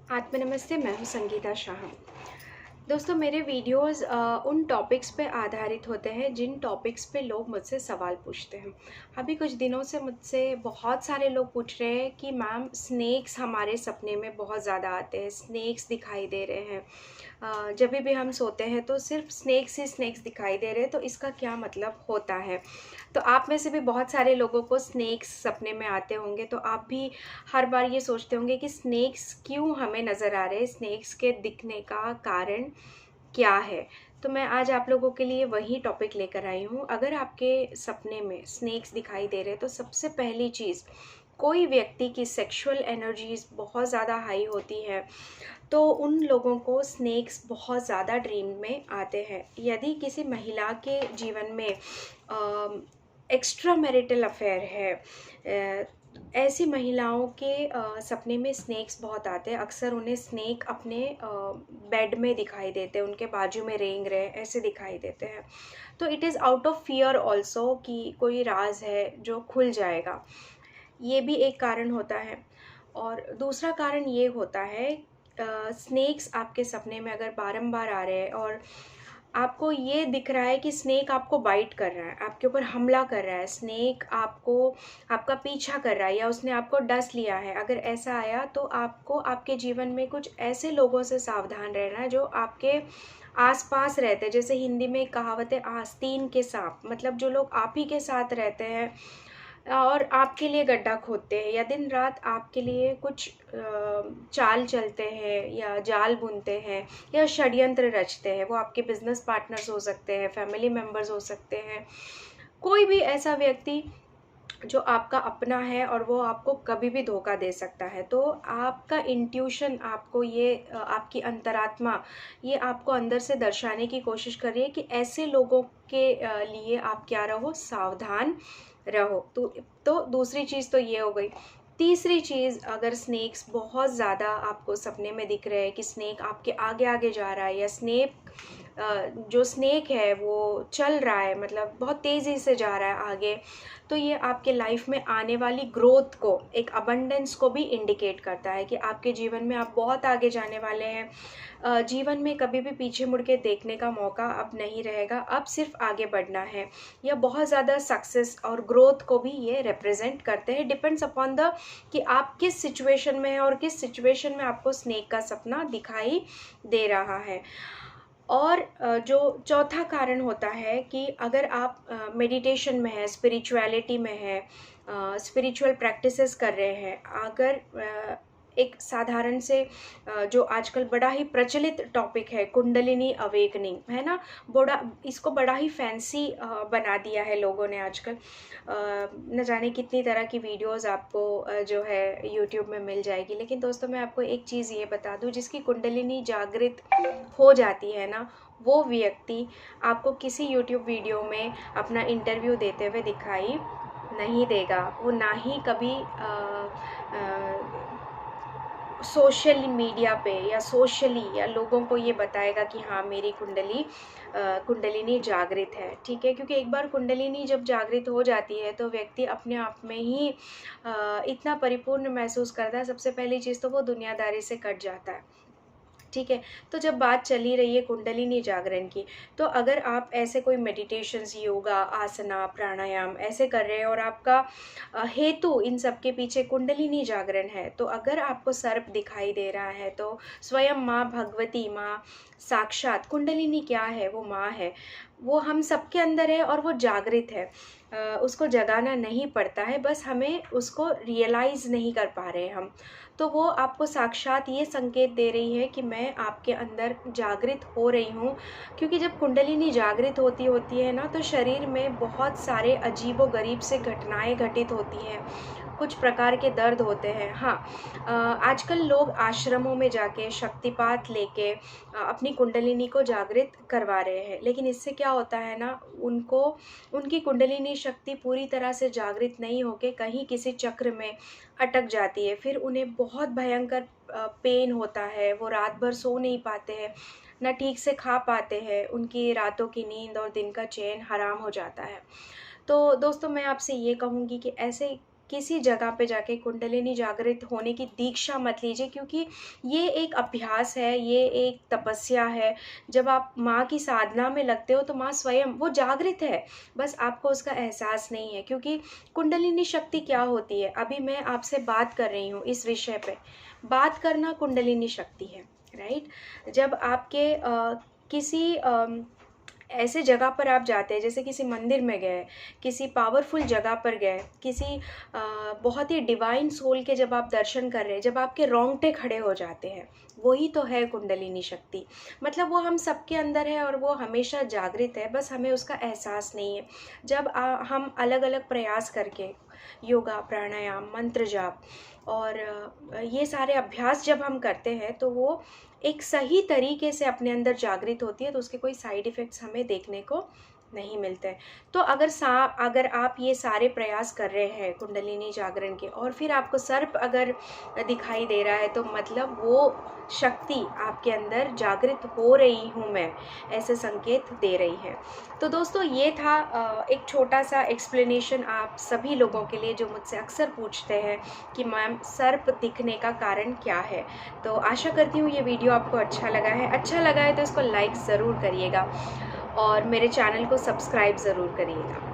आत्मनमस्ते। मैं हूँ संगीता शाह। दोस्तों, मेरे वीडियोस उन टॉपिक्स पे आधारित होते हैं जिन टॉपिक्स पे लोग मुझसे सवाल पूछते हैं। अभी कुछ दिनों से मुझसे बहुत सारे लोग पूछ रहे हैं कि मैम, स्नेक्स हमारे सपने में बहुत ज़्यादा आते हैं, स्नेक्स दिखाई दे रहे हैं। जब भी हम सोते हैं तो सिर्फ स्नेक्स ही स्नेक्स दिखाई दे रहे हैं, तो इसका क्या मतलब होता है? तो आप में से भी बहुत सारे लोगों को स्नेक्स सपने में आते होंगे, तो आप भी हर बार ये सोचते होंगे कि स्नेक्स क्यों हमें नज़र आ रहे हैं, स्नेक्स के दिखने का कारण क्या है? तो मैं आज आप लोगों के लिए वही टॉपिक लेकर आई हूँ। अगर आपके सपने में स्नेक्स दिखाई दे रहे हैं, तो सबसे पहली चीज़, कोई व्यक्ति की सेक्सुअल एनर्जीज़ बहुत ज़्यादा हाई होती है, तो उन लोगों को स्नेक्स बहुत ज़्यादा ड्रीम में आते हैं। यदि किसी महिला के जीवन में एक्स्ट्रा मैरिटल अफेयर है, ऐसी महिलाओं के सपने में स्नेक्स बहुत आते हैं। अक्सर उन्हें स्नेक अपने बेड में दिखाई देते हैं, उनके बाजू में रेंग रहे ऐसे दिखाई देते हैं। तो it is out of fear also कि कोई राज है जो खुल जाएगा, ये भी एक कारण होता है। और दूसरा कारण ये होता है, स्नेक्स आपके सपने में अगर बारंबार आ रहे हैं और आपको ये दिख रहा है कि स्नेक आपको बाइट कर रहा है, आपके ऊपर हमला कर रहा है, स्नेक आपको आपका पीछा कर रहा है या उसने आपको डस लिया है, अगर ऐसा आया तो आपको आपके जीवन में कुछ ऐसे लोगों से सावधान रहना है जो आपके आस-पास रहते हैं। जैसे हिंदी में एक कहावत है, आस्तीन के साँप, मतलब जो लोग आप ही के साथ रहते हैं और आपके लिए गड्ढा खोदते हैं या दिन रात आपके लिए कुछ चाल चलते हैं या जाल बुनते हैं या षड्यंत्र रचते हैं। वो आपके बिजनेस पार्टनर्स हो सकते हैं, फैमिली मेम्बर्स हो सकते हैं, कोई भी ऐसा व्यक्ति जो आपका अपना है और वो आपको कभी भी धोखा दे सकता है। तो आपका इंट्यूशन आपको ये आपकी अंतरात्मा ये आपको अंदर से दर्शाने की कोशिश कर रही है कि ऐसे लोगों के लिए आप क्या रहो, सावधान रहो। तो दूसरी चीज़ तो ये हो गई। तीसरी चीज़, अगर स्नेक्स बहुत ज़्यादा आपको सपने में दिख रहे हैं कि स्नेक आपके आगे-आगे जा रहा है या जो स्नेक है वो चल रहा है, मतलब बहुत तेज़ी से जा रहा है आगे, तो ये आपके लाइफ में आने वाली ग्रोथ को, एक अबंडेंस को भी इंडिकेट करता है कि आपके जीवन में आप बहुत आगे जाने वाले हैं। जीवन में कभी भी पीछे मुड़ के देखने का मौका अब नहीं रहेगा, अब सिर्फ आगे बढ़ना है। या बहुत ज़्यादा सक्सेस और ग्रोथ को भी ये रिप्रेजेंट करते हैं। डिपेंड्स अपॉन द कि आप किस सिचुएशन में हैं और किस सिचुएशन में आपको स्नेक का सपना दिखाई दे रहा है। और जो चौथा कारण होता है कि अगर आप मेडिटेशन में हैं, स्पिरिचुअलिटी में हैं, स्पिरिचुअल प्रैक्टिसेस कर रहे हैं, अगर एक साधारण से जो आजकल बड़ा ही प्रचलित टॉपिक है, कुंडलिनी अवेकनिंग, है ना? इसको बड़ा ही फैंसी बना दिया है लोगों ने आजकल। न जाने कितनी तरह की वीडियोज़ आपको जो है यूट्यूब में मिल जाएगी। लेकिन दोस्तों, मैं आपको एक चीज़ ये बता दूँ, जिसकी कुंडलिनी जागृत हो जाती है ना, वो व्यक्ति आपको किसी यूट्यूब वीडियो में अपना इंटरव्यू देते हुए दिखाई नहीं देगा। वो ना ही कभी सोशल मीडिया पे या सोशली या लोगों को ये बताएगा कि हाँ, मेरी कुंडलिनी जागृत है, ठीक है? क्योंकि एक बार कुंडलिनी जब जागृत हो जाती है तो व्यक्ति अपने आप में ही इतना परिपूर्ण महसूस करता है। सबसे पहली चीज़ तो वो दुनियादारी से कट जाता है, ठीक है? तो जब बात चली रही है कुंडलिनी जागरण की, तो अगर आप ऐसे कोई मेडिटेशंस, योगा, आसना, प्राणायाम ऐसे कर रहे हैं और आपका हेतु इन सब के पीछे कुंडलिनी जागरण है, तो अगर आपको सर्प दिखाई दे रहा है, तो स्वयं माँ भगवती, माँ साक्षात, कुंडलिनी क्या है? वो माँ है। वो हम सबके अंदर है और वो जागृत है। उसको जगाना नहीं पड़ता है, बस हमें उसको रियलाइज़ नहीं कर पा रहे हैं हम। तो वो आपको साक्षात ये संकेत दे रही है कि मैं आपके अंदर जागृत हो रही हूँ। क्योंकि जब कुंडलिनी जागृत होती है ना, तो शरीर में बहुत सारे अजीबो-गरीब से घटनाएँ घटित होती हैं, कुछ प्रकार के दर्द होते हैं। हाँ, आजकल लोग आश्रमों में जाके शक्तिपात लेके अपनी कुंडलिनी को जागृत करवा रहे हैं, लेकिन इससे क्या होता है ना, उनकी कुंडलिनी शक्ति पूरी तरह से जागृत नहीं होके कहीं किसी चक्र में अटक जाती है। फिर उन्हें बहुत भयंकर पेन होता है, वो रात भर सो नहीं पाते हैं, ना ठीक से खा पाते हैं, उनकी रातों की नींद और दिन का चैन हराम हो जाता है। तो दोस्तों, मैं आपसे ये कहूँगी कि ऐसे किसी जगह पे जाके कुंडलिनी जागृत होने की दीक्षा मत लीजिए, क्योंकि ये एक अभ्यास है, ये एक तपस्या है। जब आप माँ की साधना में लगते हो तो माँ स्वयं वो जागृत है, बस आपको उसका एहसास नहीं है। क्योंकि कुंडलिनी शक्ति क्या होती है, अभी मैं आपसे बात कर रही हूँ इस विषय पे, बात करना कुंडलिनी शक्ति है, राइट। जब आपके किसी ऐसे जगह पर आप जाते हैं, जैसे किसी मंदिर में गए, किसी पावरफुल जगह पर गए, किसी बहुत ही डिवाइन सोल के जब आप दर्शन कर रहे हैं, जब आपके रोंगटे खड़े हो जाते हैं, वही तो है कुंडलिनी शक्ति। मतलब वो हम सबके अंदर है और वो हमेशा जागृत है, बस हमें उसका एहसास नहीं है। जब हम अलग अलग प्रयास करके योगा, प्राणायाम, मंत्र जाप और ये सारे अभ्यास जब हम करते हैं तो वो एक सही तरीके से अपने अंदर जागृत होती है, तो उसके कोई साइड इफ़ेक्ट्स हमें देखने को नहीं मिलते हैं। तो अगर आप ये सारे प्रयास कर रहे हैं कुंडलिनी जागरण के, और फिर आपको सर्प अगर दिखाई दे रहा है, तो मतलब वो शक्ति आपके अंदर जागृत हो रही हूँ मैं, ऐसे संकेत दे रही है। तो दोस्तों ये था एक छोटा सा एक्सप्लेनेशन आप सभी लोगों के लिए जो मुझसे अक्सर पूछते हैं कि मैम सर्प दिखने का कारण क्या है। तो आशा करती हूँ ये वीडियो आपको अच्छा लगा है। अच्छा लगा है तो इसको लाइक ज़रूर करिएगा और मेरे चैनल को सब्सक्राइब ज़रूर करिएगा।